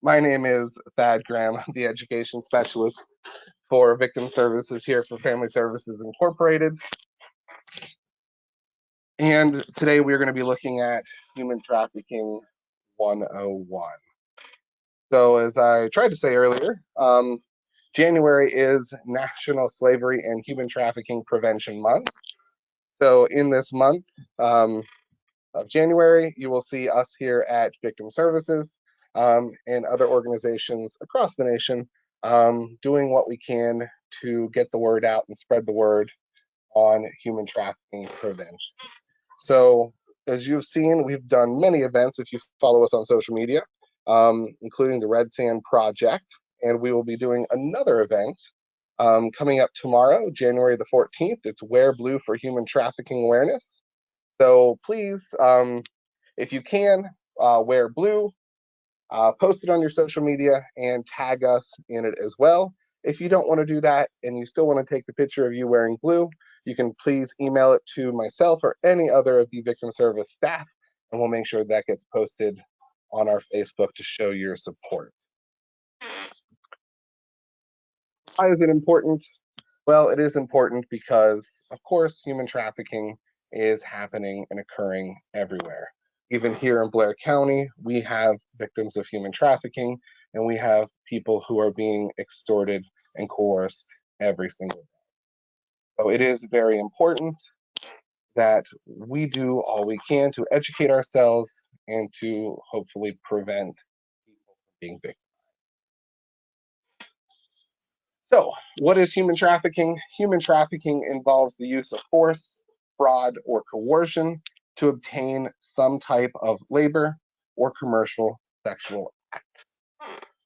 My name is Thad Graham. I'm the education specialist for victim services here for Family Services Incorporated. And today we're going to be looking at Human Trafficking 101. So as I tried to say earlier, January is National Slavery and Human Trafficking Prevention Month. So in this month of January, you will see us here at Victim Services and other organizations across the nation doing what we can to get the word out and spread the word on human trafficking prevention. So as you've seen, we've done many events if you follow us on social media, including the Red Sand Project, and we will be doing another event coming up tomorrow, January the 14th. It's Wear Blue for Human Trafficking Awareness. So please, if you can, wear blue, post it on your social media and tag us in it as well. If you don't want to do that and you still want to take the picture of you wearing blue, you can please email it to myself or any other of the victim service staff, and we'll make sure that gets posted on our Facebook to show your support. Why is it important? Well, it is important because, of course, human trafficking is happening and occurring everywhere. Even here in Blair County, we have victims of human trafficking, and we have people who are being extorted and coerced every single day. So it is very important that we do all we can to educate ourselves and to hopefully prevent people from being victimized. So, what is human trafficking? Human trafficking involves the use of force, fraud, or coercion to obtain some type of labor or commercial sexual act.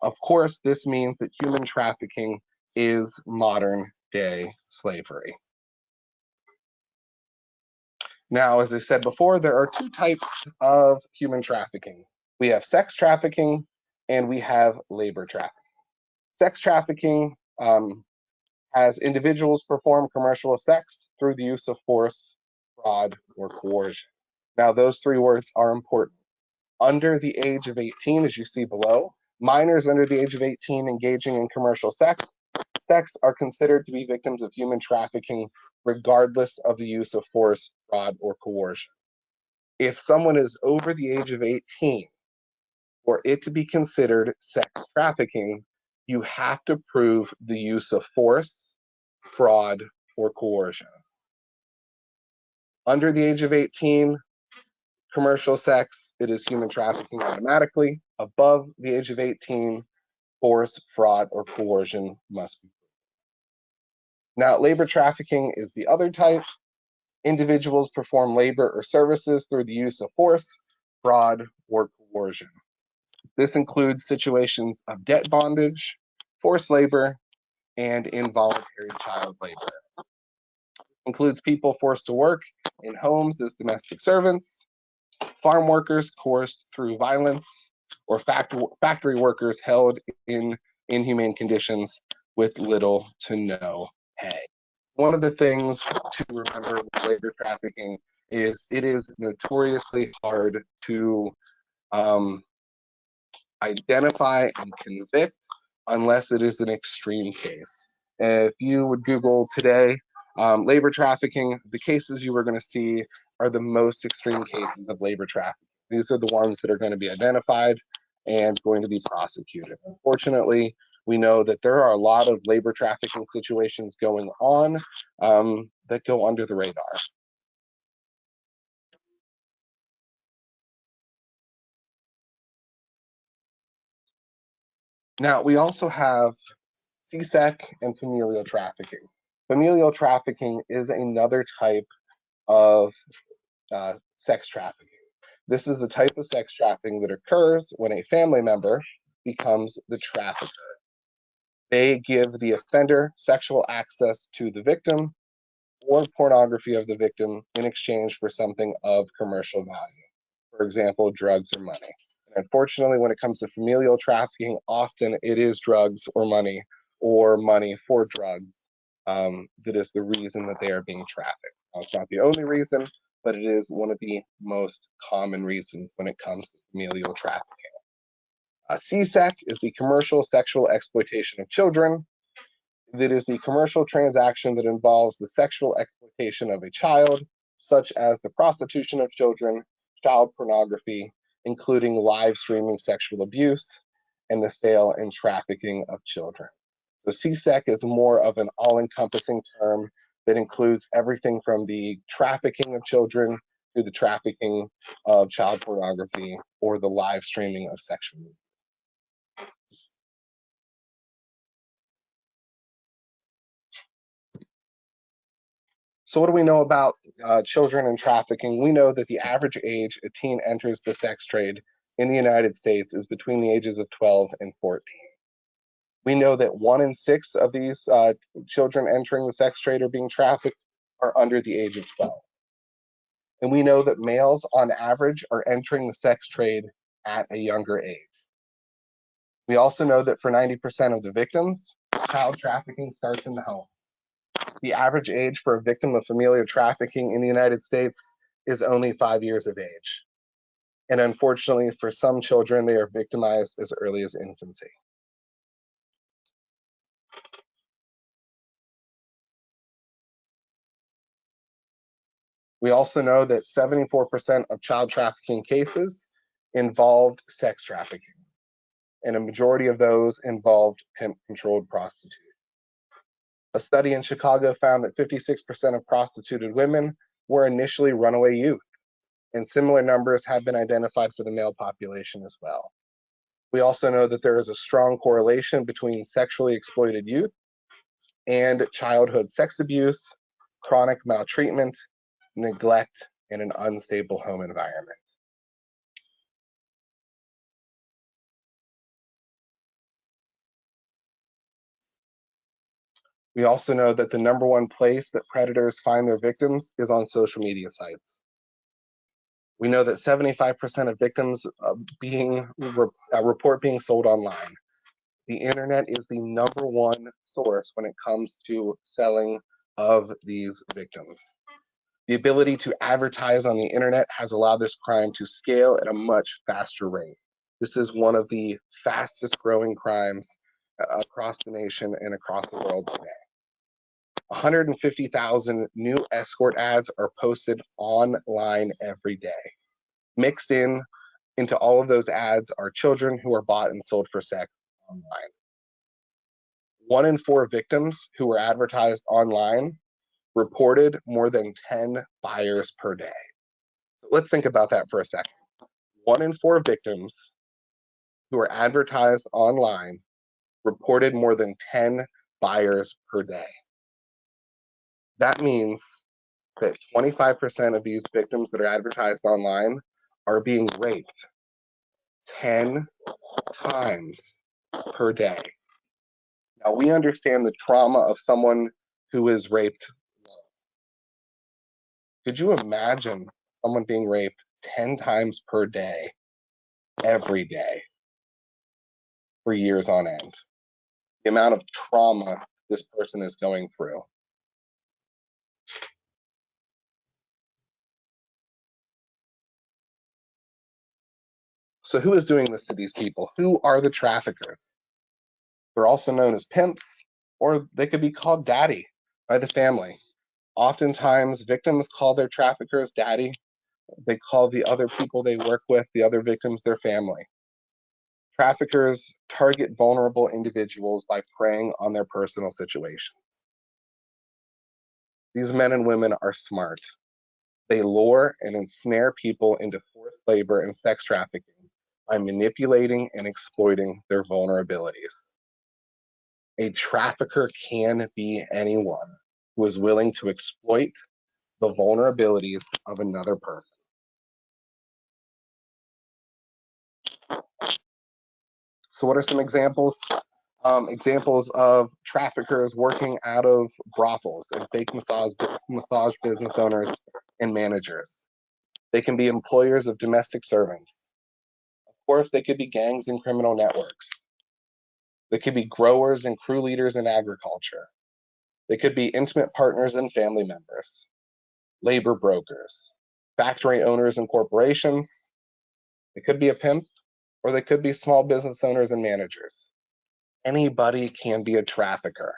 Of course, this means that human trafficking is modern day slavery. Now, as I said before, there are two types of human trafficking. We have sex trafficking and we have labor trafficking. Sex trafficking as individuals perform commercial sex through the use of force, fraud, or coercion. Now, those three words are important. Under the age of 18, as you see below, minors under the age of 18 engaging in commercial sex are considered to be victims of human trafficking regardless of the use of force, fraud, or coercion. If someone is over the age of 18, for it to be considered sex trafficking, you have to prove the use of force, fraud, or coercion. Under the age of 18, commercial sex, it is human trafficking automatically. Above the age of 18, force, fraud, or coercion must be. Now, labor trafficking is the other type. Individuals perform labor or services through the use of force, fraud, or coercion. This includes situations of debt bondage, forced labor, and involuntary child labor. It includes people forced to work in homes as domestic servants, farm workers coerced through violence, or factory workers held in inhumane conditions with little to no pay. One of the things to remember with labor trafficking is it is notoriously hard to identify and convict unless it is an extreme case. If you would Google today labor trafficking, the cases you are going to see are the most extreme cases of labor trafficking. These are the ones that are going to be identified and going to be prosecuted. Unfortunately, we know that there are a lot of labor trafficking situations going on that go under the radar. Now, we also have CSEC and familial trafficking. Familial trafficking is another type of sex trafficking. This is the type of sex trafficking that occurs when a family member becomes the trafficker. They give the offender sexual access to the victim or pornography of the victim in exchange for something of commercial value. For example, drugs or money. And unfortunately, when it comes to familial trafficking, often it is drugs or money for drugs that is the reason that they are being trafficked. Now, it's not the only reason, but it is one of the most common reasons when it comes to familial trafficking. CSEC is the commercial sexual exploitation of children. It is the commercial transaction that involves the sexual exploitation of a child, such as the prostitution of children, child pornography, including live streaming sexual abuse, and the sale and trafficking of children. So CSEC is more of an all-encompassing term that includes everything from the trafficking of children to the trafficking of child pornography or the live streaming of sexual abuse. So what do we know about children and trafficking? We know that the average age a teen enters the sex trade in the United States is between the ages of 12 and 14. We know that 1 in 6 of these children entering the sex trade or being trafficked are under the age of 12. And we know that males on average are entering the sex trade at a younger age. We also know that for 90% of the victims, child trafficking starts in the home. The average age for a victim of familial trafficking in the United States is only 5 years of age. And unfortunately, for some children, they are victimized as early as infancy. We also know that 74% of child trafficking cases involved sex trafficking, and a majority of those involved pimp-controlled prostitutes. A study in Chicago found that 56% of prostituted women were initially runaway youth, and similar numbers have been identified for the male population as well. We also know that there is a strong correlation between sexually exploited youth and childhood sex abuse, chronic maltreatment, neglect, and an unstable home environment. We also know that the number one place that predators find their victims is on social media sites. We know that 75% of victims report being sold online. The internet is the number one source when it comes to selling of these victims. The ability to advertise on the internet has allowed this crime to scale at a much faster rate. This is one of the fastest growing crimes across the nation and across the world today. 150,000 new escort ads are posted online every day. Mixed into all of those ads are children who are bought and sold for sex online. 1 in 4 victims who were advertised online reported more than 10 buyers per day. So let's think about that for a second. 1 in 4 victims who were advertised online reported more than 10 buyers per day. That means that 25% of these victims that are advertised online are being raped 10 times per day. Now, we understand the trauma of someone who is raped. Could you imagine someone being raped 10 times per day, every day, for years on end? The amount of trauma this person is going through. So who is doing this to these people? Who are the traffickers? They're also known as pimps, or they could be called daddy by the family. Oftentimes, victims call their traffickers daddy. They call the other people they work with, the other victims, their family. Traffickers target vulnerable individuals by preying on their personal situations. These men and women are smart. They lure and ensnare people into forced labor and sex trafficking by manipulating and exploiting their vulnerabilities. A trafficker can be anyone who is willing to exploit the vulnerabilities of another person. So what are some examples? Examples of traffickers working out of brothels and fake massage business owners and managers. They can be employers of domestic servants. Of course, they could be gangs and criminal networks. They could be growers and crew leaders in agriculture. They could be intimate partners and family members, labor brokers, factory owners and corporations. It could be a pimp, or they could be small business owners and managers. Anybody can be a trafficker.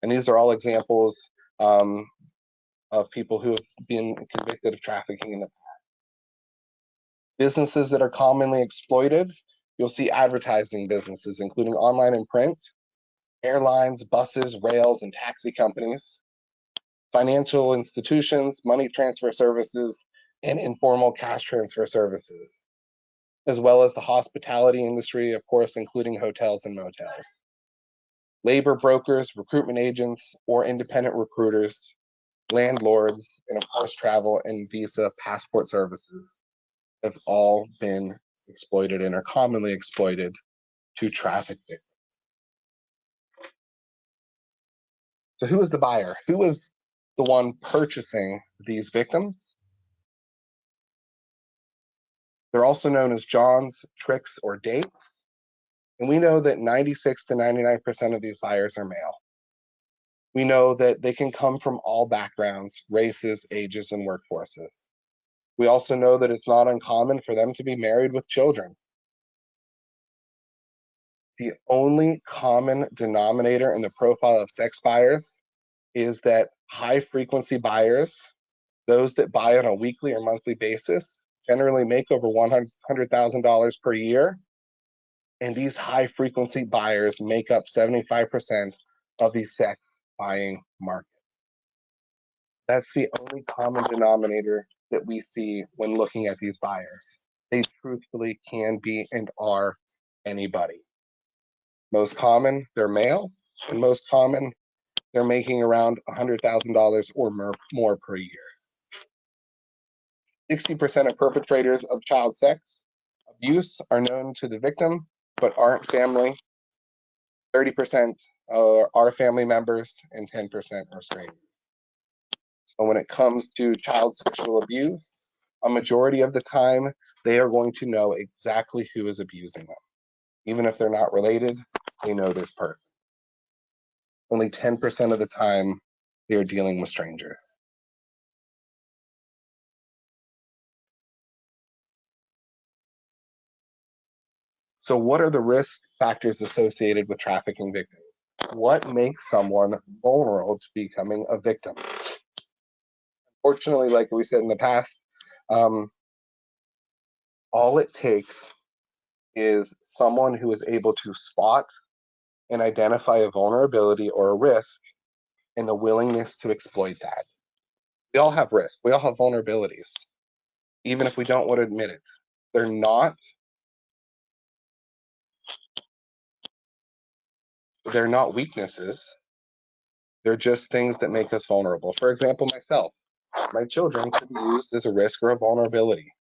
And these are all examples of people who have been convicted of trafficking in the past. Businesses that are commonly exploited, you'll see advertising businesses, including online and print, airlines, buses, rails, and taxi companies, financial institutions, money transfer services, and informal cash transfer services, as well as the hospitality industry, of course, including hotels and motels. Labor brokers, recruitment agents, or independent recruiters, landlords, and of course, travel and visa passport services have all been exploited and are commonly exploited to traffic victims. So who is the buyer? Who is the one purchasing these victims? They're also known as Johns, tricks, or dates. And we know that 96 to 99% of these buyers are male. We know that they can come from all backgrounds, races, ages, and workforces. We also know that it's not uncommon for them to be married with children. The only common denominator in the profile of sex buyers is that high frequency buyers, those that buy on a weekly or monthly basis, generally make over $100,000 per year. And these high frequency buyers make up 75% of the sex buying market. That's the only common denominator that we see when looking at these buyers. They truthfully can be and are anybody. Most common, they're male, and most common, they're making around $100,000 or more per year. 60% of perpetrators of child sex abuse are known to the victim, but aren't family. 30% are family members, and 10% are strangers. So when it comes to child sexual abuse, a majority of the time, they are going to know exactly who is abusing them. Even if they're not related, they know this person. Only 10% of the time, they are dealing with strangers. So what are the risk factors associated with trafficking victims? What makes someone vulnerable to becoming a victim? Unfortunately, like we said in the past, all it takes is someone who is able to spot and identify a vulnerability or a risk and the willingness to exploit that. We all have risk. We all have vulnerabilities, even if we don't want to admit it. They're not weaknesses. They're just things that make us vulnerable. For example, myself, my children could be used as a risk or a vulnerability.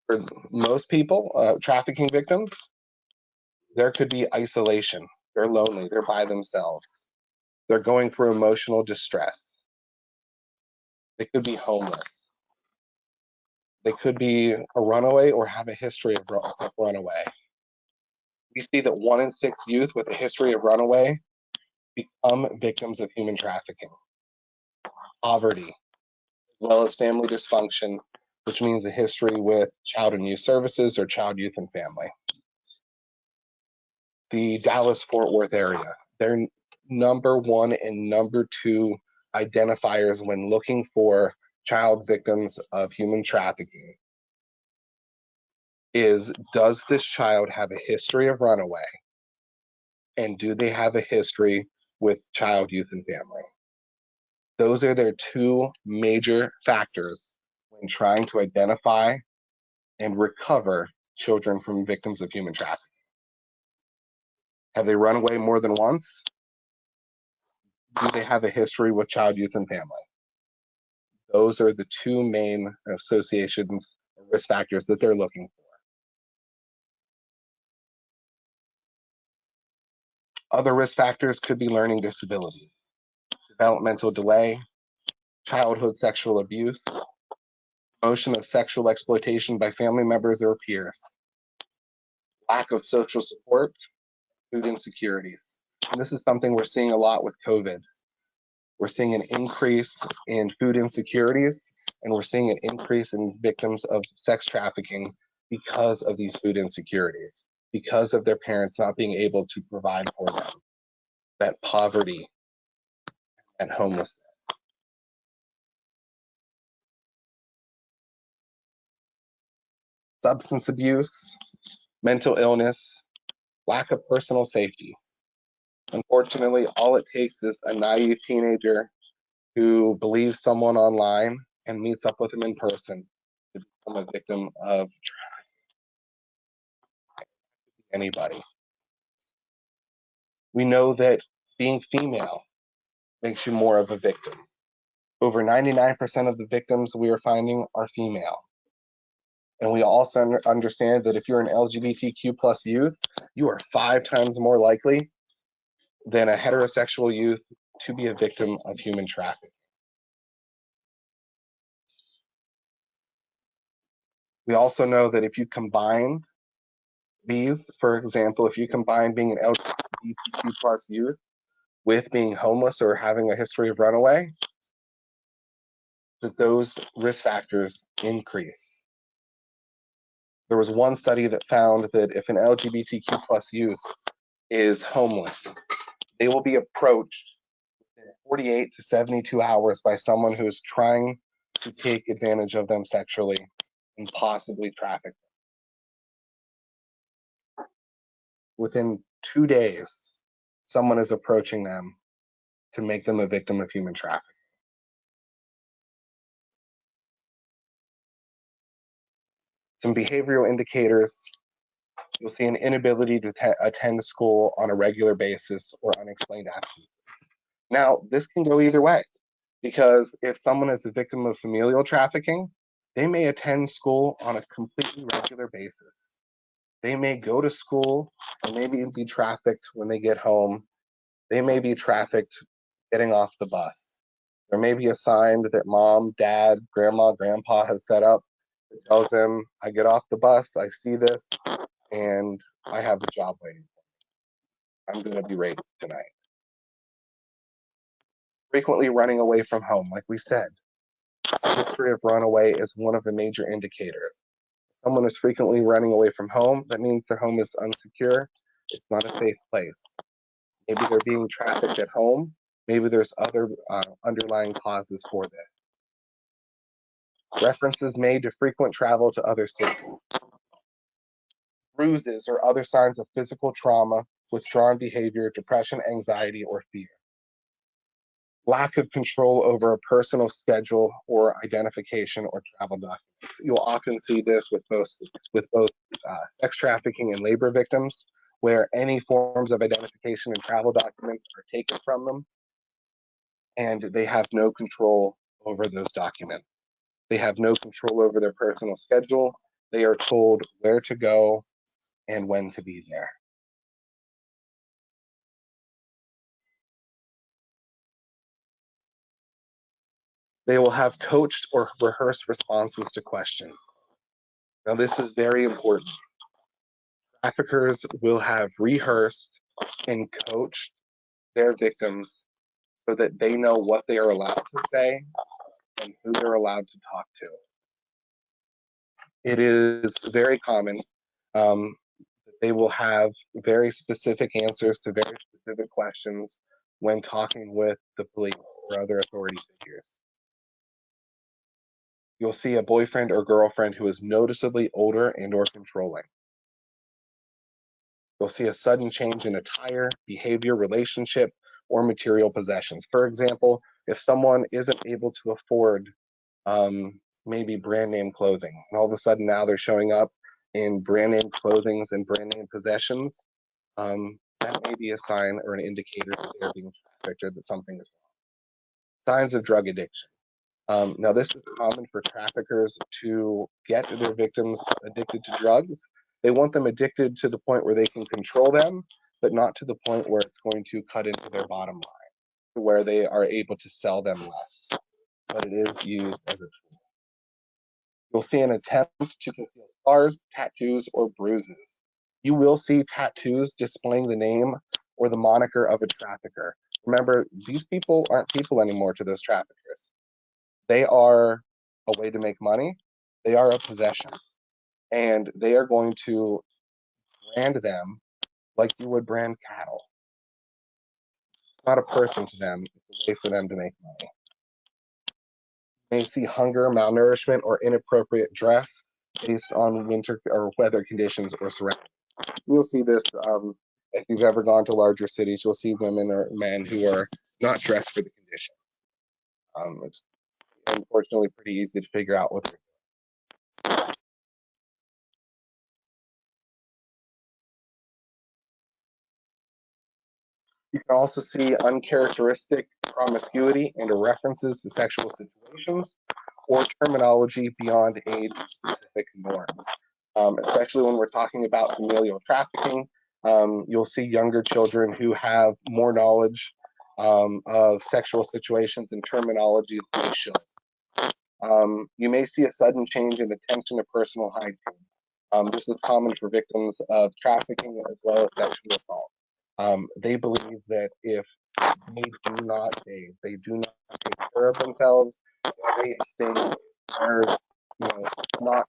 For most people, trafficking victims, there could be isolation. They're lonely. They're by themselves. They're going through emotional distress. They could be homeless. They could be a runaway or have a history of runaway. We see that 1 in 6 youth with a history of runaway become victims of human trafficking. Poverty, as well as family dysfunction, which means a history with child and youth services or child, youth, and family. The Dallas-Fort Worth area, their number 1 and number 2 identifiers when looking for child victims of human trafficking is, does this child have a history of runaway? And do they have a history with child, youth, and family? Those are their 2 major factors when trying to identify and recover children from victims of human trafficking. Have they run away more than once? Do they have a history with child, youth, and family? Those are the 2 main associations or risk factors that they're looking for. Other risk factors could be learning disabilities, developmental delay, childhood sexual abuse, promotion of sexual exploitation by family members or peers, lack of social support, food insecurity. And this is something we're seeing a lot with COVID. We're seeing an increase in food insecurities, and we're seeing an increase in victims of sex trafficking because of these food insecurities, because of their parents not being able to provide for them, that poverty and homelessness. Substance abuse, mental illness, lack of personal safety. Unfortunately, all it takes is a naive teenager who believes someone online and meets up with them in person to become a victim of anybody. We know that being female makes you more of a victim. Over 99% of the victims we are finding are female. And we also understand that if you're an LGBTQ plus youth, you are 5 times more likely than a heterosexual youth to be a victim of human trafficking. We also know that if you combine these, for example, if you combine being an LGBTQ plus youth with being homeless or having a history of runaway, that those risk factors increase. There was one study that found that if an LGBTQ plus youth is homeless, they will be approached within 48 to 72 hours by someone who is trying to take advantage of them sexually and possibly traffic them. Within 2 days, someone is approaching them to make them a victim of human trafficking. Some behavioral indicators: you'll see an inability to attend school on a regular basis or unexplained absences. Now, this can go either way, because if someone is a victim of familial trafficking, they may attend school on a completely regular basis. They may go to school and maybe be trafficked when they get home. They may be trafficked getting off the bus. There may be a sign that mom, dad, grandma, grandpa has set up that tells them, I get off the bus, I see this, and I have a job waiting for me. I'm going to be raped tonight. Frequently running away from home, like we said. A history of runaway is one of the major indicators. If someone is frequently running away from home, that means their home is unsecure. It's not a safe place. Maybe they're being trafficked at home. Maybe there's other underlying causes for this. References made to frequent travel to other cities. Bruises or other signs of physical trauma, withdrawn behavior, depression, anxiety, or fear. Lack of control over a personal schedule or identification or travel documents. You'll often see this with both sex trafficking and labor victims, where any forms of identification and travel documents are taken from them, and they have no control over those documents. They have no control over their personal schedule. They are told where to go and when to be there. They will have coached or rehearsed responses to questions. Now, this is very important. Traffickers will have rehearsed and coached their victims so that they know what they are allowed to say and who they're allowed to talk to. It is very common that they will have very specific answers to very specific questions when talking with the police or other authority figures. You'll see a boyfriend or girlfriend who is noticeably older and or controlling. You'll see a sudden change in attire, behavior, relationship, or material possessions. For example, if someone isn't able to afford maybe brand name clothing, and all of a sudden now they're showing up in brand name clothing and brand name possessions, that may be a sign or an indicator that they're being trafficked or that something is wrong. Signs of drug addiction. Now, this is common for traffickers to get their victims addicted to drugs. They want them addicted to the point where they can control them, but not to the point where it's going to cut into their bottom line, to where they are able to sell them less. But it is used as a tool. You'll see an attempt to conceal scars, tattoos, or bruises. You will see tattoos displaying the name or the moniker of a trafficker. Remember, these people aren't people anymore to those traffickers. They are a way to make money. They are a possession. and they are going to brand them like you would brand cattle. It's not a person to them, it's a way for them to make money. You may see hunger, malnourishment, or inappropriate dress based on winter or weather conditions or surroundings. You'll see this if you've ever gone to larger cities. You'll see women or men who are not dressed for the condition. It's unfortunately pretty easy to figure out what they're doing. You can also see uncharacteristic promiscuity and references to sexual situations or terminology beyond age-specific norms. Especially when we're talking about familial trafficking, you'll see younger children who have more knowledge of sexual situations and terminology than they should. You may see a sudden change in attention to personal hygiene. This is common for victims of trafficking as well as sexual assault. They believe that if they do not bathe, they do not take care of themselves, they stay are not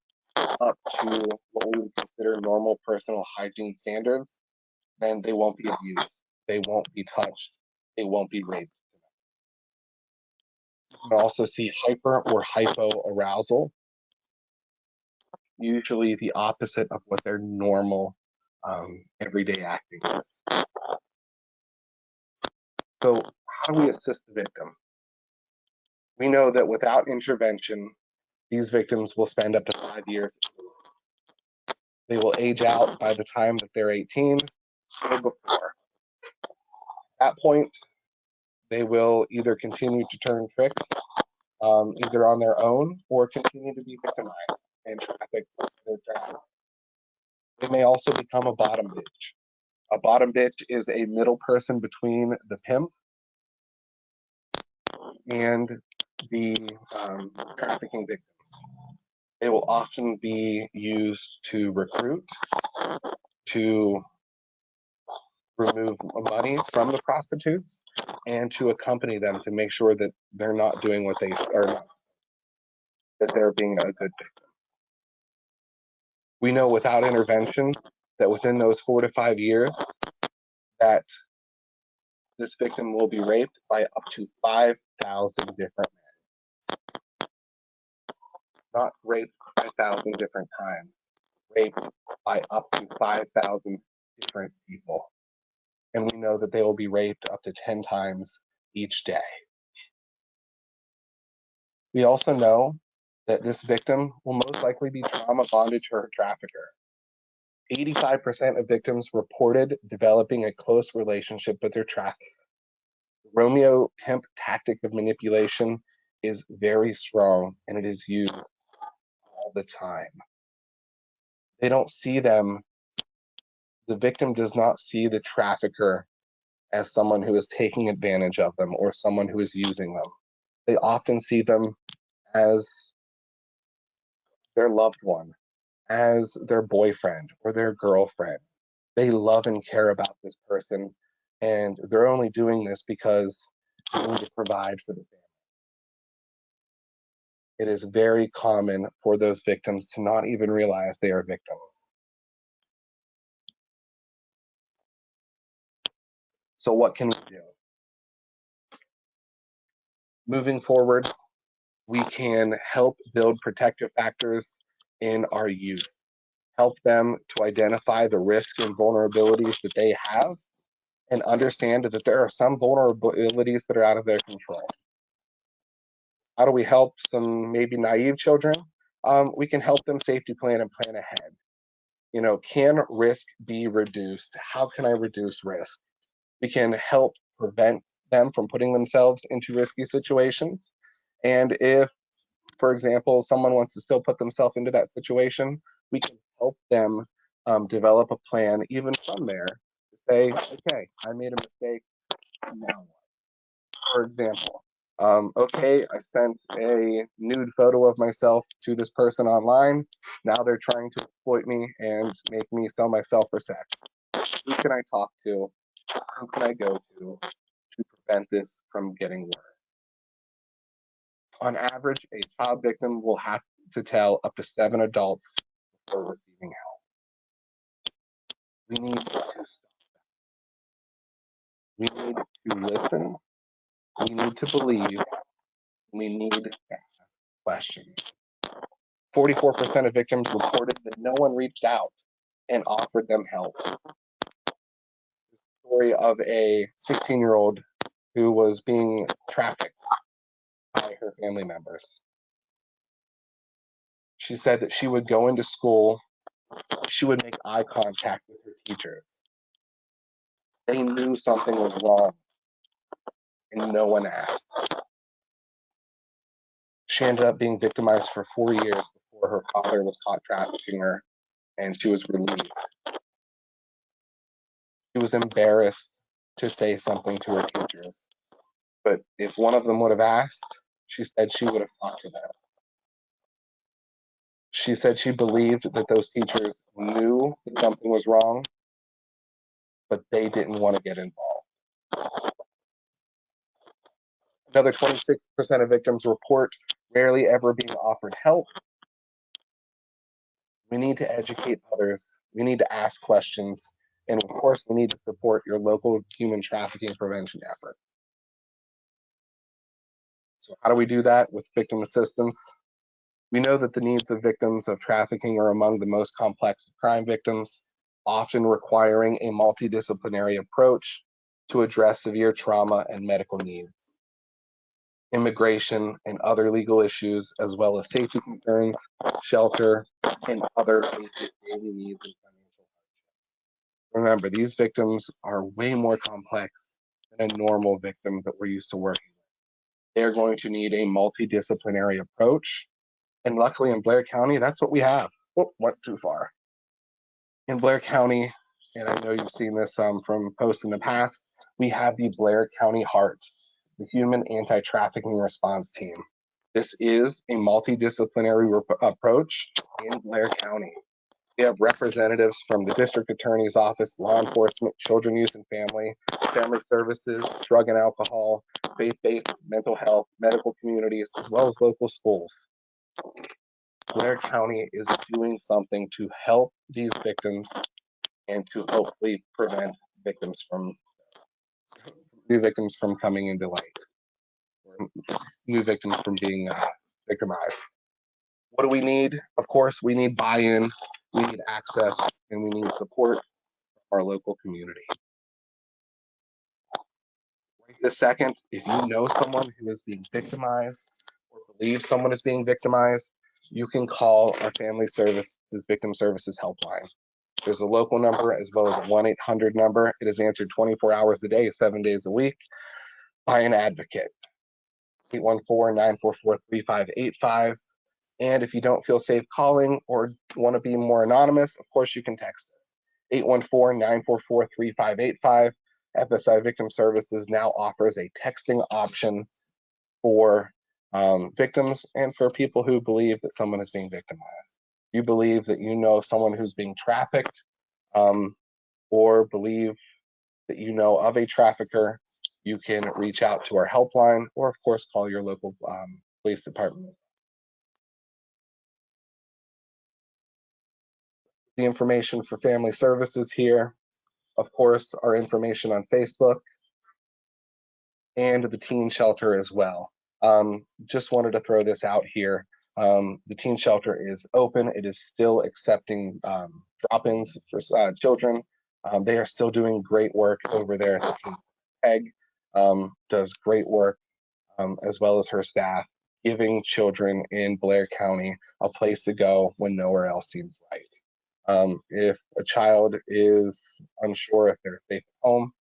up to what we would consider normal personal hygiene standards, then they won't be abused, they won't be touched, they won't be raped. You can also see hyper or hypoarousal, usually the opposite of what their normal everyday acting is. So how do we assist the victim? We know that without intervention, these victims will spend up to 5 years. They will age out by the time that they're 18 or before. At that point, they will either continue to turn tricks, either on their own, or continue to be victimized and trafficked. They may also become a bottom bitch. A bottom bitch is a middle person between the pimp and the trafficking victims. They will often be used to recruit, to remove money from the prostitutes, and to accompany them to make sure that they're not doing what they are, that they're being a good victim. We know without intervention that within those 4 to 5 years that this victim will be raped by up to 5,000 different men. Not raped 5,000 different times, raped by up to 5,000 different people. And we know that they will be raped up to 10 times each day. We also know that this victim will most likely be trauma bonded to her trafficker. 85% of victims reported developing a close relationship with their trafficker. The Romeo pimp tactic of manipulation is very strong, and it is used all the time. They don't see them, the victim does not see the trafficker as someone who is taking advantage of them or someone who is using them. They often see them as their loved one, as their boyfriend or their girlfriend. They love and care about this person, and they're only doing this because they need to provide for the family. It is very common for those victims to not even realize they are victims. So what can we do? Moving forward, we can help build protective factors in our youth, help them to identify the risks and vulnerabilities that they have, and understand that there are some vulnerabilities that are out of their control. How do we help some maybe naive children? We can help them safety plan and plan ahead. Can risk be reduced? How can I reduce risk? We can help prevent them from putting themselves into risky situations. And if, for example, someone wants to still put themselves into that situation, we can help them develop a plan even from there to say, okay, I made a mistake, now what? For example, okay, I sent a nude photo of myself to this person online. Now they're trying to exploit me and make me sell myself for sex. Who can I talk to? Who can I go to prevent this from getting worse? On average, a child victim will have to tell up to 7 adults or receiving help. We need to stop. We need to listen. We need to believe. We need to ask questions. 44% of victims reported that no one reached out and offered them help. Story of a 16-year-old who was being trafficked by her family members. She said that she would go into school, she would make eye contact with her teachers. They knew something was wrong, and no one asked. She ended up being victimized for 4 years before her father was caught trafficking her, and she was released. She was embarrassed to say something to her teachers, but if one of them would have asked, she said she would have talked to them. She said she believed that those teachers knew that something was wrong, but they didn't want to get involved. Another 26% of victims report rarely ever being offered help. We need to educate others. We need to ask questions. And of course, we need to support your local human trafficking prevention effort. So how do we do that with victim assistance? We know that the needs of victims of trafficking are among the most complex of crime victims, often requiring a multidisciplinary approach to address severe trauma and medical needs, immigration and other legal issues, as well as safety concerns, shelter, and other basic daily needs and financial hardship. Remember, these victims are way more complex than a normal victim that we're used to working with. They're going to need a multidisciplinary approach. And luckily in Blair County, that's what we have. Oh, went too far. In Blair County, and I know you've seen this from posts in the past, we have the Blair County HART, the Human Anti-Trafficking Response Team. This is a multidisciplinary approach in Blair County. We have representatives from the district attorney's office, law enforcement, children, youth, and family services, drug and alcohol, faith-based mental health, medical communities, as well as local schools. Blair County is doing something to help these victims and to hopefully prevent new victims from coming into light, or new victims from being victimized. What do we need? Of course, we need buy-in, we need access, and we need support from our local community. Right this second, if you know someone who is being victimized or believe someone is being victimized, you can call our Family Services Victim Services Helpline. There's a local number as well as a 1-800 number. It is answered 24 hours a day, 7 days a week by an advocate. 814-944-3585. And if you don't feel safe calling or want to be more anonymous, of course you can text us. 814-944-3585. FSI Victim Services now offers a texting option for victims and for people who believe that someone is being victimized. You believe that you know someone who's being trafficked, or believe that you know of a trafficker, you can reach out to our helpline or of course call your local police department. The information for Family Services here, of course, our information on Facebook and the teen shelter as well. Just wanted to throw this out here. The teen shelter is open. It is still accepting drop-ins for children. They are still doing great work over there. Peg does great work, as well as her staff, giving children in Blair County a place to go when nowhere else seems right. If a child is unsure if they're safe at home,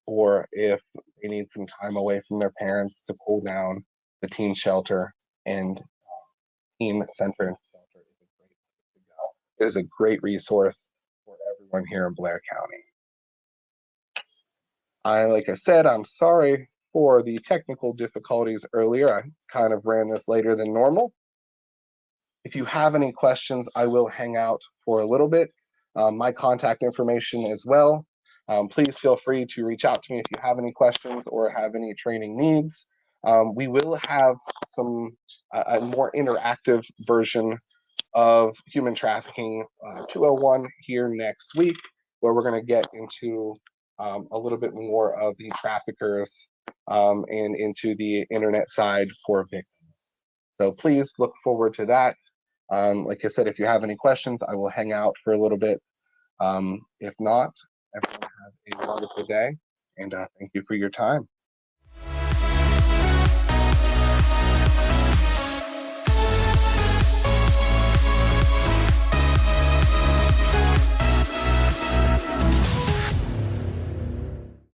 or if they need some time away from their parents, to pull down, the teen shelter and teen center and shelter is a great place to go. It is a great resource for everyone here in Blair County. Like I said, I'm sorry for the technical difficulties earlier. I kind of ran this later than normal. If you have any questions, I will hang out for a little bit. My contact information as well. Please feel free to reach out to me if you have any questions or have any training needs. We will have a more interactive version of Human Trafficking 201 here next week, where we're going to get into a little bit more of the traffickers and into the internet side for victims. So please look forward to that. Like I said, if you have any questions, I will hang out for a little bit. If not, everyone have a wonderful day, and thank you for your time.